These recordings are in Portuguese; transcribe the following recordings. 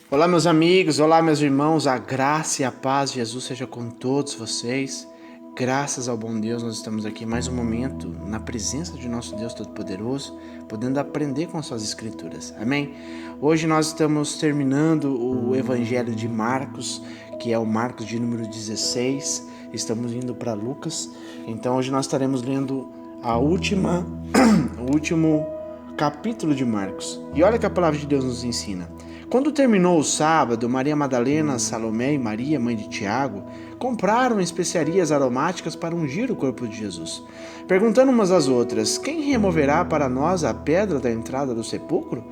Olá, meus amigos, olá, meus irmãos, a graça e a paz de Jesus seja com todos vocês. Graças ao bom Deus, nós estamos aqui mais um momento na presença de nosso Deus Todo-Poderoso, podendo aprender com as suas escrituras. Amém? Hoje nós estamos terminando o Evangelho de Marcos, que é o Marcos de número 16. Estamos indo para Lucas. Então hoje nós estaremos lendo o último capítulo de Marcos. E olha que a palavra de Deus nos ensina. Quando terminou o sábado, Maria Madalena, Salomé e Maria, mãe de Tiago, compraram especiarias aromáticas para ungir o corpo de Jesus, perguntando umas às outras: quem removerá para nós a pedra da entrada do sepulcro?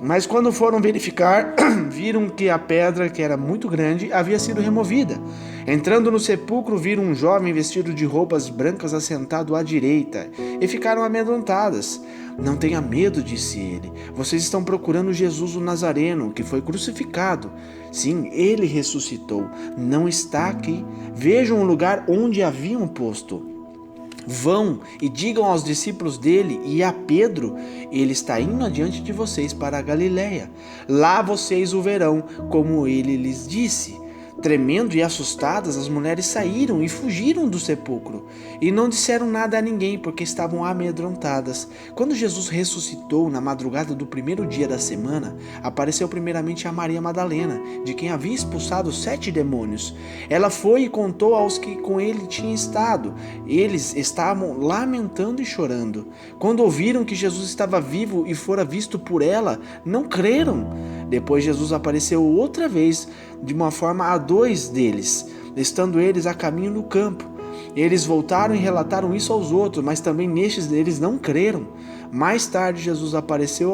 Mas quando foram verificar, viram que a pedra, que era muito grande, havia sido removida. Entrando no sepulcro, viram um jovem vestido de roupas brancas assentado à direita e ficaram amedrontadas. Não tenha medo, disse ele. Vocês estão procurando Jesus o Nazareno, que foi crucificado. Sim, ele ressuscitou. Não está aqui. Vejam o lugar onde haviam posto. Vão e digam aos discípulos dele e a Pedro: ele está indo adiante de vocês para a Galiléia. Lá vocês o verão, como ele lhes disse. Tremendo e assustadas, as mulheres saíram e fugiram do sepulcro, e não disseram nada a ninguém, porque estavam amedrontadas. Quando Jesus ressuscitou na madrugada do primeiro dia da semana, apareceu primeiramente a Maria Madalena, de quem havia expulsado 7 demônios. Ela foi e contou aos que com ele tinham estado. Eles estavam lamentando e chorando. Quando ouviram que Jesus estava vivo e fora visto por ela, não creram. Depois Jesus apareceu outra vez, de uma forma a 2 deles, estando eles a caminho do campo. Eles voltaram e relataram isso aos outros, mas também nestes deles não creram. Mais tarde Jesus apareceu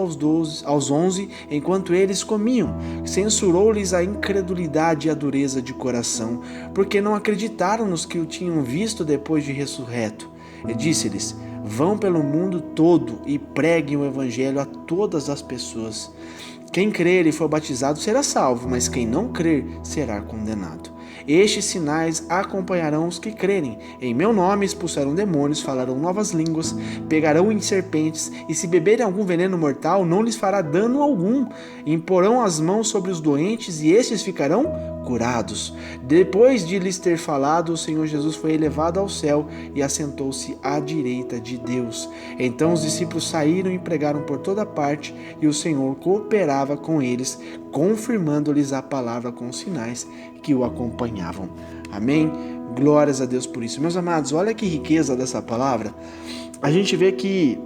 aos 11, enquanto eles comiam. Censurou-lhes a incredulidade e a dureza de coração, porque não acreditaram nos que o tinham visto depois de ressurreto. E disse-lhes: vão pelo mundo todo e preguem o evangelho a todas as pessoas. Quem crer e for batizado será salvo, mas quem não crer será condenado. Estes sinais acompanharão os que crerem. Em meu nome expulsarão demônios, falarão novas línguas, pegarão em serpentes, e se beberem algum veneno mortal, não lhes fará dano algum. Imporão as mãos sobre os doentes, e estes ficarão curados. Depois de lhes ter falado, o Senhor Jesus foi elevado ao céu e assentou-se à direita de Deus. Então os discípulos saíram e pregaram por toda parte, e o Senhor cooperava com eles, confirmando-lhes a palavra com os sinais que o acompanhavam. Amém? Glórias a Deus por isso. Meus amados, olha que riqueza dessa palavra. A gente vê que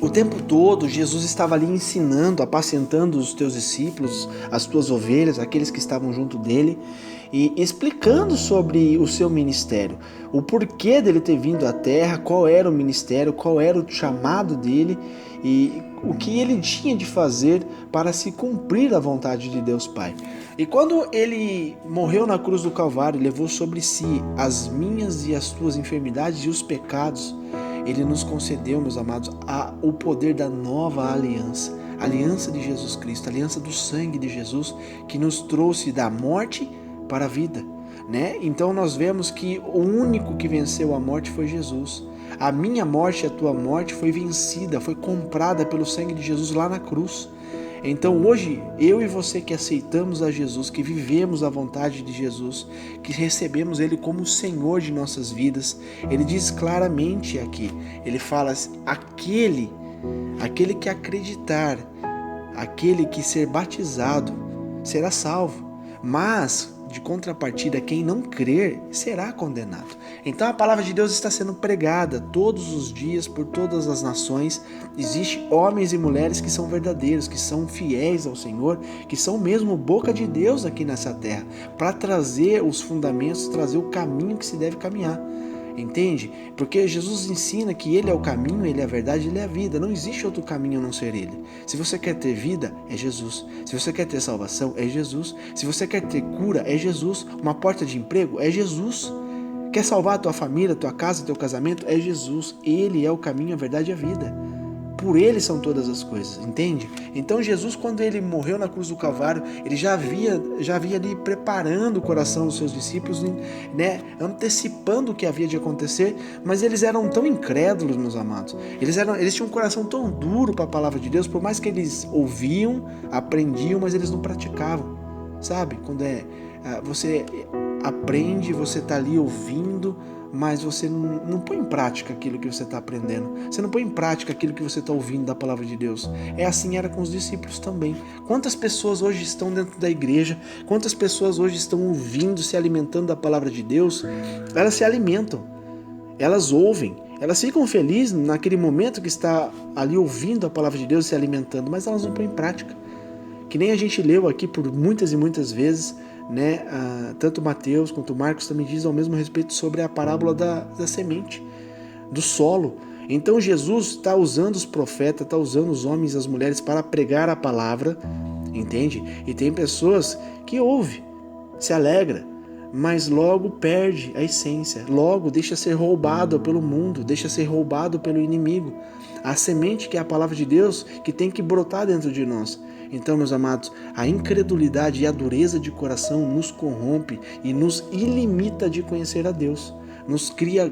o tempo todo Jesus estava ali ensinando, apacentando os teus discípulos, as tuas ovelhas, aqueles que estavam junto dele, e explicando sobre o seu ministério, o porquê dele ter vindo à terra, qual era o ministério, qual era o chamado dele e o que ele tinha de fazer para se cumprir a vontade de Deus Pai. E quando ele morreu na cruz do Calvário, levou sobre si as minhas e as tuas enfermidades e os pecados, ele nos concedeu, meus amados, o poder da nova aliança, a aliança de Jesus Cristo, a aliança do sangue de Jesus, que nos trouxe da morte para a vida, né? Então nós vemos que o único que venceu a morte foi Jesus. A minha morte e a tua morte foi vencida, foi comprada pelo sangue de Jesus lá na cruz. Então hoje, eu e você que aceitamos a Jesus, que vivemos a vontade de Jesus, que recebemos Ele como o Senhor de nossas vidas, Ele diz claramente aqui, Ele fala: aquele que acreditar, aquele que ser batizado, será salvo, mas de contrapartida, quem não crer será condenado. Então a palavra de Deus está sendo pregada todos os dias por todas as nações. Existem homens e mulheres que são verdadeiros, que são fiéis ao Senhor, que são mesmo boca de Deus aqui nessa terra, para trazer os fundamentos, trazer o caminho que se deve caminhar. Entende? Porque Jesus ensina que Ele é o caminho, Ele é a verdade, Ele é a vida. Não existe outro caminho a não ser Ele. Se você quer ter vida, é Jesus. Se você quer ter salvação, é Jesus. Se você quer ter cura, é Jesus. Uma porta de emprego, é Jesus. Quer salvar a tua família, a tua casa, teu casamento, é Jesus. Ele é o caminho, a verdade e a vida. por ele são todas as coisas, entende? Então Jesus, quando ele morreu na cruz do Calvário, ele já havia ali preparando o coração dos seus discípulos, né, antecipando o que havia de acontecer, mas eles eram tão incrédulos, meus amados. Eles tinham um coração tão duro para a palavra de Deus, por mais que eles ouviam, aprendiam, mas eles não praticavam. Sabe? Quando você aprende, você está ali ouvindo, mas você não põe em prática aquilo que você está aprendendo. Você não põe em prática aquilo que você está ouvindo da palavra de Deus. Assim era com os discípulos também. Quantas pessoas hoje estão dentro da igreja? Quantas pessoas hoje estão ouvindo, se alimentando da palavra de Deus? Elas se alimentam, elas ouvem, elas ficam felizes naquele momento que está ali ouvindo a palavra de Deus e se alimentando, mas elas não põem em prática. Que nem a gente leu aqui por muitas e muitas vezes, né? Tanto Mateus quanto Marcos também diz ao mesmo respeito sobre a parábola da semente, do solo. Então Jesus está usando os profetas, está usando os homens e as mulheres para pregar a palavra, entende? E tem pessoas que ouvem, se alegra, mas logo perde a essência, logo deixa ser roubado pelo mundo, deixa ser roubado pelo inimigo. A semente que é a palavra de Deus que tem que brotar dentro de nós. Então, meus amados, a incredulidade e a dureza de coração nos corrompe e nos ilimita de conhecer a Deus. Nos cria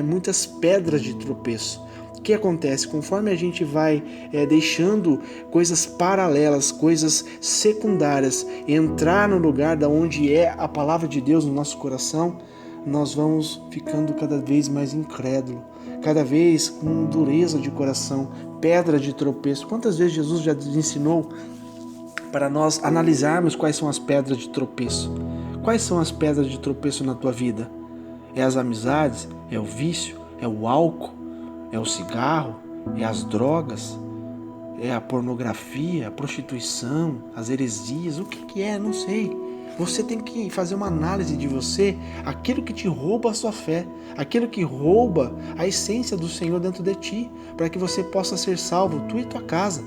muitas pedras de tropeço. O que acontece? Conforme a gente vai deixando coisas paralelas, coisas secundárias, entrar no lugar da onde é a palavra de Deus no nosso coração, nós vamos ficando cada vez mais incrédulo, cada vez com dureza de coração, pedra de tropeço. Quantas vezes Jesus já ensinou para nós analisarmos quais são as pedras de tropeço? Quais são as pedras de tropeço na tua vida? É as amizades? É o vício? É o álcool? É o cigarro? É as drogas? É a pornografia? A prostituição? As heresias? O que é? Não sei. Você tem que fazer uma análise de você, aquilo que te rouba a sua fé, aquilo que rouba a essência do Senhor dentro de ti, para que você possa ser salvo, tu e tua casa.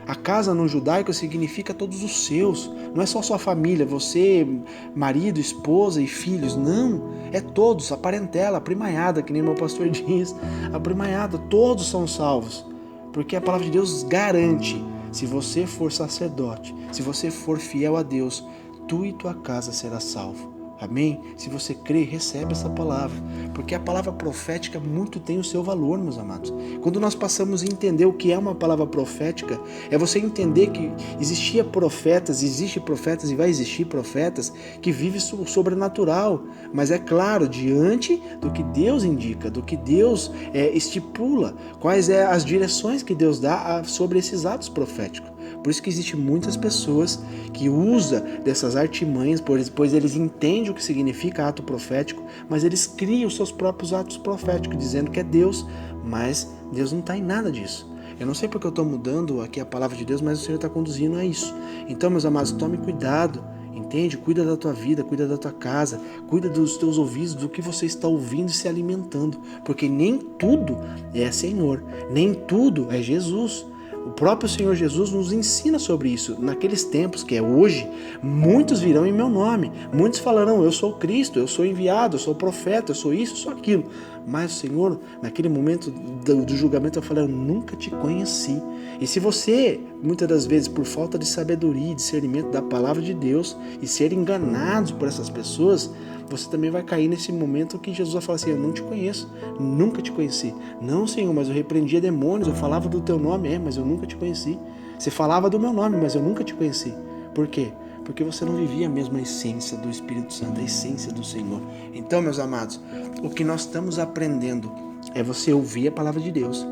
A casa no judaico significa todos os seus, não é só sua família, você, marido, esposa e filhos, não, é todos, a parentela, a primaiada, que nem meu pastor diz, a primaiada, todos são salvos, porque a palavra de Deus garante, se você for sacerdote, se você for fiel a Deus, tu e tua casa será salvo. Amém? Se você crê, recebe essa palavra, porque a palavra profética muito tem o seu valor, meus amados. Quando nós passamos a entender o que é uma palavra profética, é você entender que existe profetas e vai existir profetas que vivem o sobrenatural, mas é claro, diante do que Deus indica, do que Deus estipula, quais são as direções que Deus dá sobre esses atos proféticos. Por isso que existem muitas pessoas que usam dessas artimanhas, pois eles entendem o que significa ato profético, mas eles criam os seus próprios atos proféticos, dizendo que é Deus, mas Deus não está em nada disso. Eu não sei porque eu estou mudando aqui a palavra de Deus, mas o Senhor está conduzindo a isso. Então, meus amados, tome cuidado, entende? Cuida da tua vida, cuida da tua casa, cuida dos teus ouvidos, do que você está ouvindo e se alimentando, porque nem tudo é Senhor, nem tudo é Jesus. O próprio Senhor Jesus nos ensina sobre isso. Naqueles tempos, que é hoje, muitos virão em meu nome. Muitos falarão, eu sou Cristo, eu sou enviado, eu sou profeta, eu sou isso, eu sou aquilo. Mas o Senhor, naquele momento do julgamento, eu falei, eu nunca te conheci. E se você, muitas das vezes, por falta de sabedoria e discernimento da palavra de Deus, e ser enganado por essas pessoas, você também vai cair nesse momento que Jesus vai falar assim, eu não te conheço, nunca te conheci. Não, Senhor, mas eu repreendia demônios, eu falava do teu nome, mas eu nunca te conheci. Você falava do meu nome, mas eu nunca te conheci. Por quê? Porque você não vivia a mesma essência do Espírito Santo, a essência do Senhor. Então, meus amados, o que nós estamos aprendendo é você ouvir a palavra de Deus.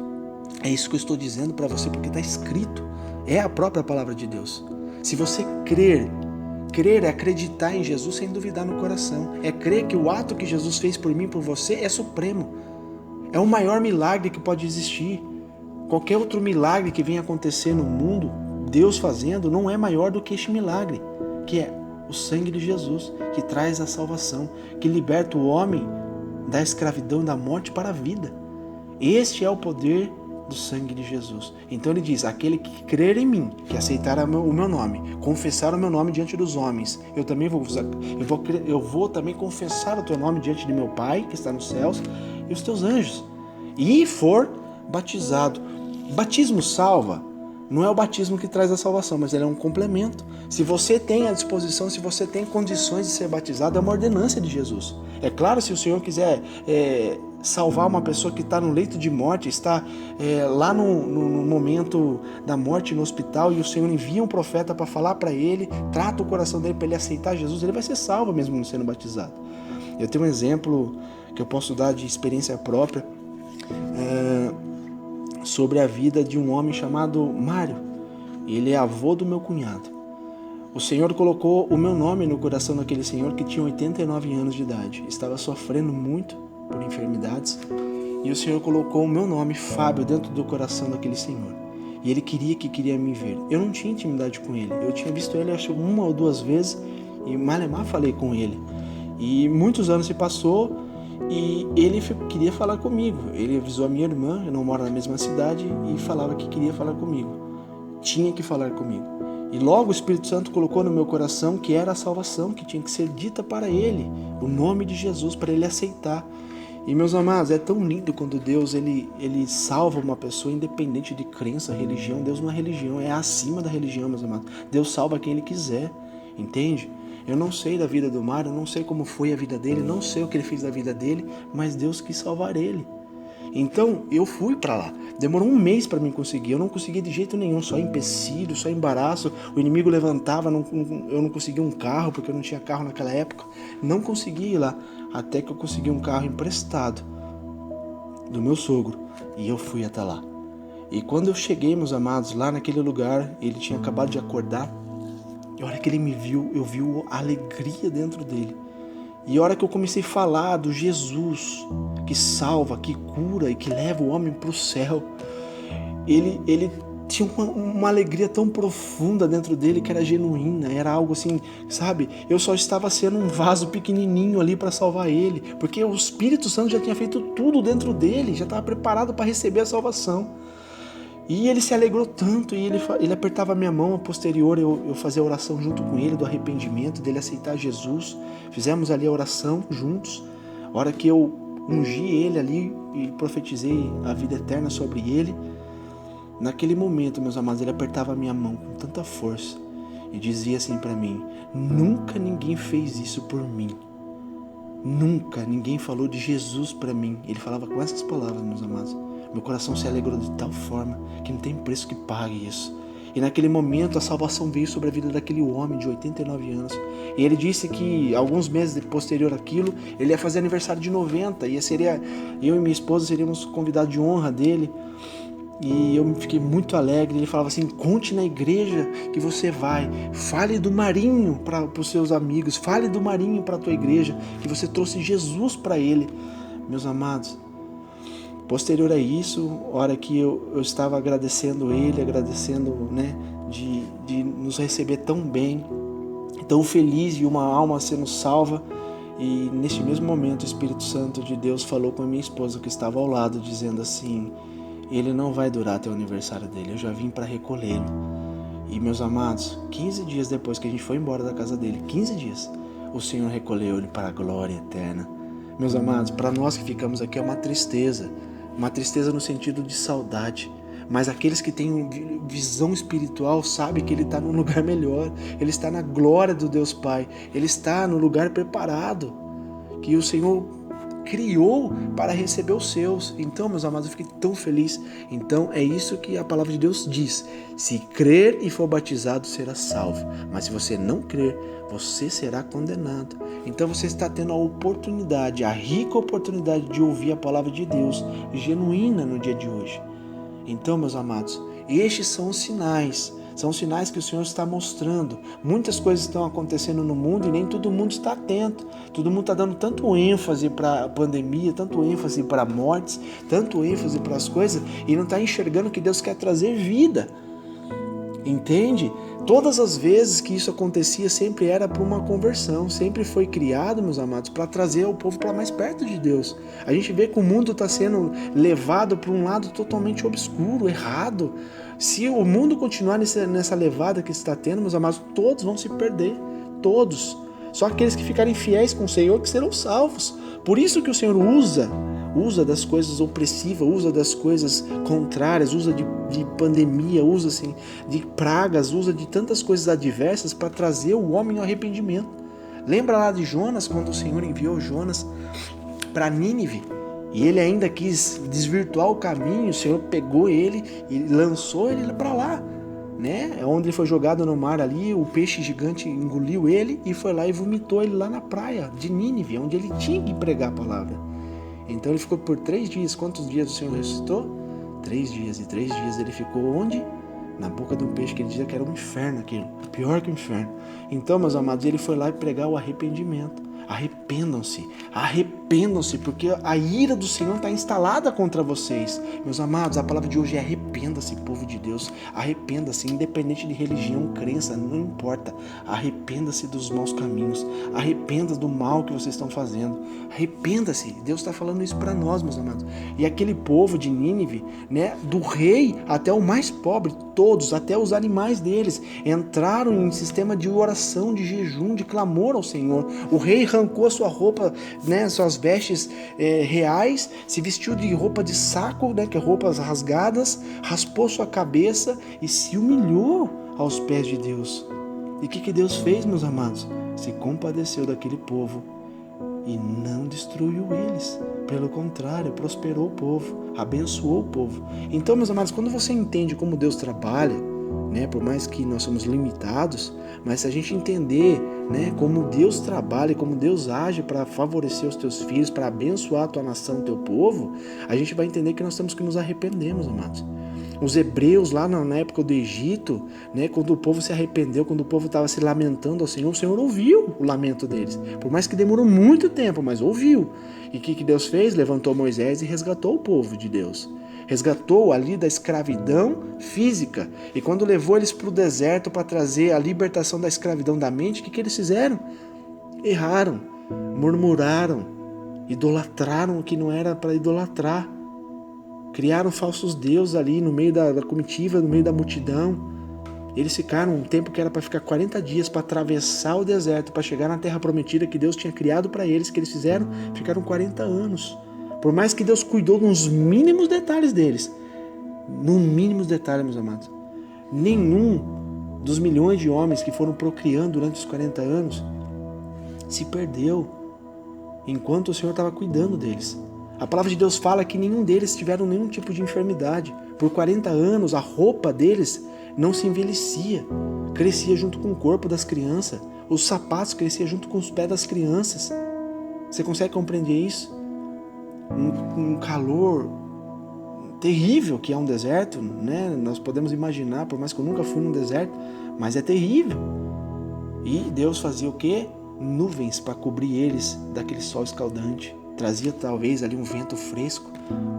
É isso que eu estou dizendo para você, porque está escrito. É a própria palavra de Deus. Se você crer é acreditar em Jesus sem duvidar no coração. É crer que o ato que Jesus fez por mim e por você é supremo. É o maior milagre que pode existir. Qualquer outro milagre que venha acontecer no mundo, Deus fazendo, não é maior do que este milagre, que é o sangue de Jesus, que traz a salvação, que liberta o homem da escravidão e da morte para a vida. Este é o poder do sangue de Jesus. Então ele diz, aquele que crer em mim, que aceitar o meu nome, confessar o meu nome diante dos homens, eu vou também confessar o teu nome diante de meu Pai, que está nos céus, e os teus anjos, e for batizado. Batismo salva. Não é o batismo que traz a salvação, mas ele é um complemento. Se você tem a disposição, se você tem condições de ser batizado, é uma ordenança de Jesus. É claro, se o Senhor quiser salvar uma pessoa que está no leito de morte, está lá no momento da morte no hospital, e o Senhor envia um profeta para falar para ele, trata o coração dele para ele aceitar Jesus, ele vai ser salvo mesmo não sendo batizado. Eu tenho um exemplo que eu posso dar de experiência própria, sobre a vida de um homem chamado Mário. Ele é avô do meu cunhado. O Senhor colocou o meu nome no coração daquele senhor que tinha 89 anos de idade. Estava sofrendo muito por enfermidades. E o Senhor colocou o meu nome, Fábio, dentro do coração daquele senhor. E ele queria me ver. Eu não tinha intimidade com ele. Eu tinha visto ele, acho, 1 ou 2 vezes. E malemar falei com ele. E muitos anos se passou. E ele queria falar comigo. Ele avisou a minha irmã, eu não moro na mesma cidade, e falava que queria falar comigo. Tinha que falar comigo. E logo o Espírito Santo colocou no meu coração que era a salvação, que tinha que ser dita para ele, o nome de Jesus, para ele aceitar. E meus amados, é tão lindo quando Deus ele salva uma pessoa independente de crença, religião. Deus não é religião, é acima da religião, meus amados. Deus salva quem ele quiser, entende? Eu não sei da vida do Mário, eu não sei como foi a vida dele, não sei o que ele fez da vida dele, mas Deus quis salvar ele. Então eu fui para lá. Demorou 1 mês para mim conseguir. Eu não conseguia de jeito nenhum, só empecilho, só embaraço. O inimigo levantava, eu não conseguia um carro, porque eu não tinha carro naquela época. Não conseguia ir lá, até que eu consegui um carro emprestado do meu sogro. E eu fui até lá. E quando eu cheguei, meus amados, lá naquele lugar, ele tinha acabado de acordar. E a hora que ele me viu, eu vi a alegria dentro dele. E a hora que eu comecei a falar do Jesus que salva, que cura e que leva o homem para o céu, ele tinha uma alegria tão profunda dentro dele que era genuína, era algo assim, sabe? Eu só estava sendo um vaso pequenininho ali para salvar ele, porque o Espírito Santo já tinha feito tudo dentro dele, já estava preparado para receber a salvação. E ele se alegrou tanto, e ele apertava a minha mão, a posterior eu fazia a oração junto com ele, do arrependimento, dele aceitar Jesus. Fizemos ali a oração juntos. A hora que eu ungi ele ali e profetizei a vida eterna sobre ele, naquele momento, meus amados, ele apertava a minha mão com tanta força e dizia assim para mim: nunca ninguém fez isso por mim. Nunca ninguém falou de Jesus para mim. Ele falava com essas palavras, meus amados. Meu coração se alegrou de tal forma que não tem preço que pague isso. E naquele momento a salvação veio sobre a vida daquele homem de 89 anos. E ele disse que alguns meses posterior àquilo, ele ia fazer aniversário de 90. E eu e minha esposa seríamos convidados de honra dele. E eu fiquei muito alegre. Ele falava assim: conte na igreja que você vai, fale do Marinho para os seus amigos, fale do Marinho para a tua igreja, que você trouxe Jesus para ele. Meus amados, posterior a isso, a hora que eu estava agradecendo ele, agradecendo, de nos receber tão bem, tão feliz, e uma alma sendo salva. E neste mesmo momento o Espírito Santo de Deus falou com a minha esposa que estava ao lado, dizendo assim: ele não vai durar até o aniversário dele, eu já vim para recolhê-lo. E meus amados, 15 dias depois que a gente foi embora da casa dele, 15 dias, o Senhor recolheu ele para a glória eterna. Meus amados, para nós que ficamos aqui é uma tristeza no sentido de saudade. Mas aqueles que têm visão espiritual sabem que ele está num lugar melhor. Ele está na glória do Deus Pai. Ele está no lugar preparado, que o Senhor criou para receber os seus. Então, meus amados, eu fiquei tão feliz. Então, é isso que a palavra de Deus diz: se crer e for batizado, será salvo. Mas se você não crer, você será condenado. Então você está tendo a oportunidade, a rica oportunidade de ouvir a palavra de Deus genuína no dia de hoje. Então, meus amados, estes são os sinais que o Senhor está mostrando. Muitas coisas estão acontecendo no mundo e nem todo mundo está atento. Todo mundo está dando tanto ênfase para a pandemia, tanto ênfase para mortes, tanto ênfase para as coisas, e não está enxergando que Deus quer trazer vida. Entende? Todas as vezes que isso acontecia sempre era para uma conversão, sempre foi criado, meus amados, para trazer o povo para mais perto de Deus. A gente vê que o mundo está sendo levado para um lado totalmente obscuro, errado. Se o mundo continuar nessa levada que está tendo, meus amados, todos vão se perder, todos. Só aqueles que ficarem fiéis com o Senhor que serão salvos. Por isso que o Senhor usa usa das coisas opressivas, usa das coisas contrárias, usa de pandemia, usa assim, de pragas, usa de tantas coisas adversas para trazer o homem ao arrependimento. Lembra lá de Jonas, quando o Senhor enviou Jonas para Nínive, e ele ainda quis desvirtuar o caminho, o Senhor pegou ele e lançou ele para lá, né? Onde ele foi jogado no mar ali, o peixe gigante engoliu ele e foi lá e vomitou ele lá na praia de Nínive, onde ele tinha que pregar a palavra. Então ele ficou por 3 dias. Quantos dias o Senhor ressuscitou? 3 dias. E 3 dias ele ficou onde? Na boca de um peixe que ele dizia que era um inferno aquilo, pior que o inferno. Então, meus amados, ele foi lá e pregar o arrependimento. Arrependam-se, porque a ira do Senhor está instalada contra vocês. Meus amados, a palavra de hoje é arrependa-se, povo de Deus. Arrependa-se, independente de religião, crença, não importa. Arrependa-se dos maus caminhos. Arrependa-se do mal que vocês estão fazendo. Arrependa-se. Deus está falando isso para nós, meus amados. E aquele povo de Nínive, né, do rei até o mais pobre, todos, até os animais deles, entraram em sistema de oração, de jejum, de clamor ao Senhor. O rei arrancou a sua roupa, né, suas vestes reais, se vestiu de roupa de saco, né, que é roupas rasgadas, raspou sua cabeça e se humilhou aos pés de Deus. E o que Deus fez, meus amados? Se compadeceu daquele povo e não destruiu eles. Pelo contrário, prosperou o povo, abençoou o povo. Então, meus amados, quando você entende como Deus trabalha, né, por mais que nós somos limitados, mas se a gente entender, né, como Deus trabalha, como Deus age para favorecer os teus filhos, para abençoar a tua nação, o teu povo, a gente vai entender que nós temos que nos arrepender, meus amados. Os hebreus lá na época do Egito, né, quando o povo se arrependeu, quando o povo estava se lamentando ao Senhor, o Senhor ouviu o lamento deles. Por mais que demorou muito tempo, mas ouviu. E o que Deus fez? Levantou Moisés e resgatou o povo de Deus. Resgatou ali da escravidão física. E quando levou eles para o deserto para trazer a libertação da escravidão da mente, o que eles fizeram? Erraram, murmuraram, idolatraram o que não era para idolatrar. Criaram falsos deuses ali no meio da comitiva, no meio da multidão. Eles ficaram um tempo que era para ficar 40 dias para atravessar o deserto, para chegar na terra prometida que Deus tinha criado para eles, que eles fizeram, ficaram 40 anos. Por mais que Deus cuidou nos mínimos detalhes deles, no mínimos detalhes, meus amados, nenhum dos milhões de homens que foram procriando durante os 40 anos se perdeu enquanto o Senhor estava cuidando deles. A palavra de Deus fala que nenhum deles tiveram nenhum tipo de enfermidade. Por 40 anos, a roupa deles não se envelhecia, crescia junto com o corpo das crianças, os sapatos cresciam junto com os pés das crianças. Você consegue compreender isso? Um calor terrível que é um deserto, né? Nós podemos imaginar, por mais que eu nunca fui num deserto, mas é terrível. E Deus fazia o quê? Nuvens para cobrir eles daquele sol escaldante. Trazia talvez ali um vento fresco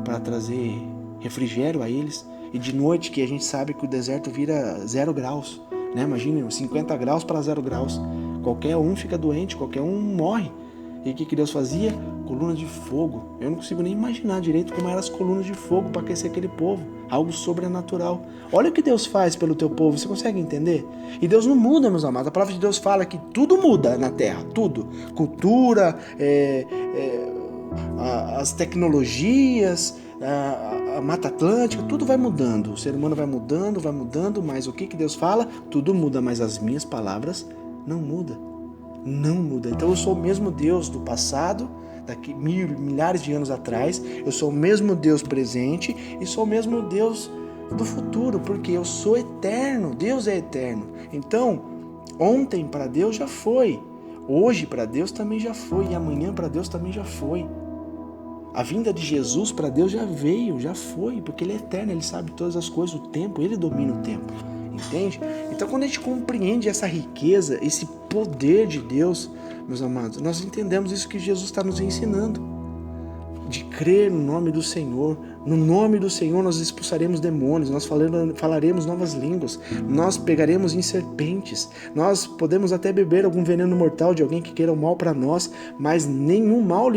para trazer refrigério a eles. E de noite, que a gente sabe que o deserto vira 0 graus, né? Imagine, 50 graus para 0 graus. Qualquer um fica doente, qualquer um morre. E o que Deus fazia? Colunas de fogo. Eu não consigo nem imaginar direito como eram as colunas de fogo para aquecer aquele povo. Algo sobrenatural. Olha o que Deus faz pelo teu povo. Você consegue entender? E Deus não muda, meus amados. A palavra de Deus fala que tudo muda na terra. Tudo. Cultura, as tecnologias, a Mata Atlântica, tudo vai mudando. O ser humano vai mudando, mas o que Deus fala? Tudo muda, mas as minhas palavras não mudam. Não muda. Então eu sou o mesmo Deus do passado, daqui milhares de anos atrás, eu sou o mesmo Deus presente e sou o mesmo Deus do futuro, porque eu sou eterno, Deus é eterno. Então, ontem para Deus já foi, hoje para Deus também já foi, e amanhã para Deus também já foi. A vinda de Jesus para Deus já veio, já foi, porque Ele é eterno, Ele sabe todas as coisas, o tempo, Ele domina o tempo. Entende? Então, quando a gente compreende essa riqueza, esse poder de Deus, meus amados, nós entendemos isso que Jesus está nos ensinando. De crer no nome do Senhor. No nome do Senhor nós expulsaremos demônios, nós falaremos novas línguas, nós pegaremos em serpentes, nós podemos até beber algum veneno mortal de alguém que queira o mal para nós, mas nenhum mal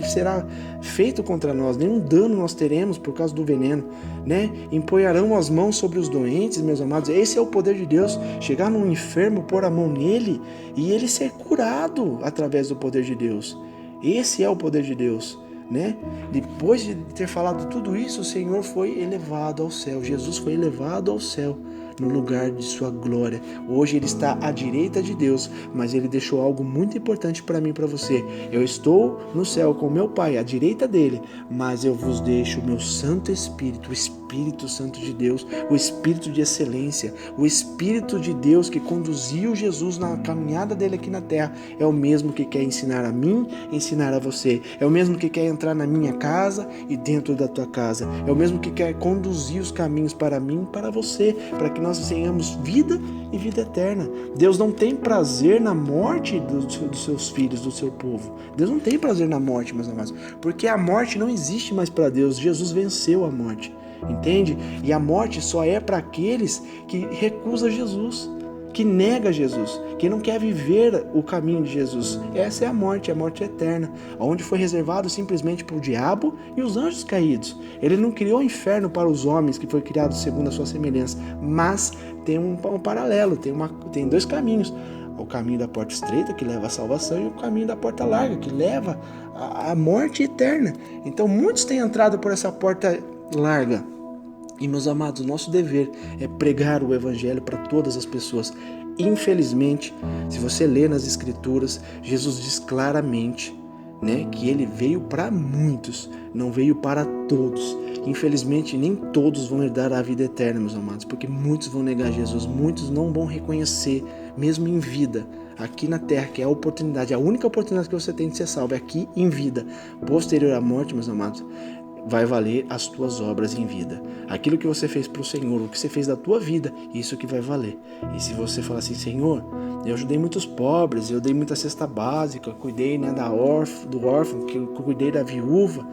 será feito contra nós, nenhum dano nós teremos por causa do veneno, né? Empunharão as mãos sobre os doentes, meus amados. Esse é o poder de Deus, chegar num enfermo, pôr a mão nele e ele ser curado através do poder de Deus. Esse é o poder de Deus. né? Depois de ter falado tudo isso, o Senhor foi elevado ao céu. Jesus foi elevado ao céu, no lugar de sua glória. Hoje ele está à direita de Deus, mas ele deixou algo muito importante para mim e para você. Eu estou no céu com meu Pai, à direita dele, mas eu vos deixo o meu Santo Espírito, o Espírito Santo de Deus, o Espírito de excelência, o Espírito de Deus que conduziu Jesus na caminhada dele aqui na terra. É o mesmo que quer ensinar a mim, ensinar a você. É o mesmo que quer entrar na minha casa e dentro da tua casa. É o mesmo que quer conduzir os caminhos para mim e para você, para que nós tenhamos vida e vida eterna. Deus não tem prazer na morte dos seus filhos, do seu povo. Deus não tem prazer na morte, meus amados, porque a morte não existe mais para Deus. Jesus venceu a morte, entende? E a morte só é para aqueles que recusam Jesus, que nega Jesus, que não quer viver o caminho de Jesus. Essa é a morte eterna, onde foi reservado simplesmente para o diabo e os anjos caídos. Ele não criou o inferno para os homens, que foi criado segundo a sua semelhança, mas tem um paralelo, tem dois caminhos: o caminho da porta estreita, que leva à salvação, e o caminho da porta larga, que leva à morte eterna. Então muitos têm entrado por essa porta larga. E, meus amados, nosso dever é pregar o Evangelho para todas as pessoas. Infelizmente, se você lê nas Escrituras, Jesus diz claramente, né, que ele veio para muitos, não veio para todos. Infelizmente, nem todos vão herdar a vida eterna, meus amados, porque muitos vão negar Jesus, muitos não vão reconhecer, mesmo em vida, aqui na terra, que é a oportunidade, a única oportunidade que você tem de ser salvo é aqui em vida. Posterior à morte, meus amados, vai valer as tuas obras em vida. Aquilo que você fez para o Senhor, o que você fez da tua vida, isso que vai valer. E se você falar assim: Senhor, eu ajudei muitos pobres, eu dei muita cesta básica, cuidei, né, do órfão, que eu cuidei da viúva,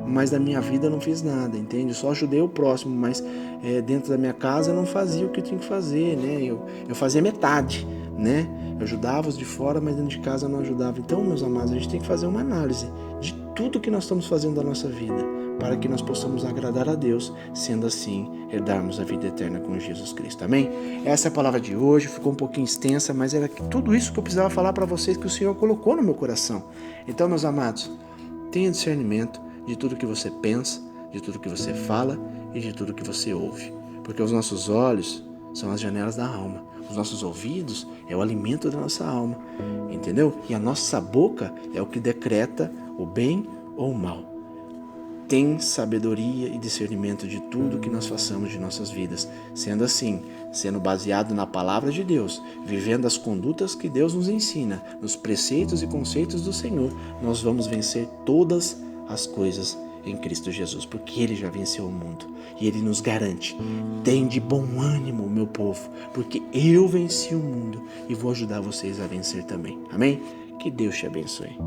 mas da minha vida eu não fiz nada, entende? Eu só ajudei o próximo, mas dentro da minha casa eu não fazia o que eu tinha que fazer, né? Eu fazia metade, né? Eu ajudava os de fora, mas dentro de casa eu não ajudava. Então, meus amados, a gente tem que fazer uma análise de tudo que nós estamos fazendo da nossa vida, para que nós possamos agradar a Deus, sendo assim, herdarmos a vida eterna com Jesus Cristo. Amém? Essa é a palavra de hoje, ficou um pouquinho extensa, mas era tudo isso que eu precisava falar para vocês, que o Senhor colocou no meu coração. Então, meus amados, tenha discernimento de tudo que você pensa, de tudo que você fala e de tudo que você ouve, porque os nossos olhos são as janelas da alma, os nossos ouvidos é o alimento da nossa alma, entendeu? E a nossa boca é o que decreta o bem ou o mal. Tem sabedoria e discernimento de tudo que nós façamos de nossas vidas. Sendo assim, sendo baseado na palavra de Deus, vivendo as condutas que Deus nos ensina, nos preceitos e conceitos do Senhor, nós vamos vencer todas as coisas em Cristo Jesus, porque Ele já venceu o mundo. E Ele nos garante: tem de bom ânimo, meu povo, porque eu venci o mundo e vou ajudar vocês a vencer também. Amém? Que Deus te abençoe.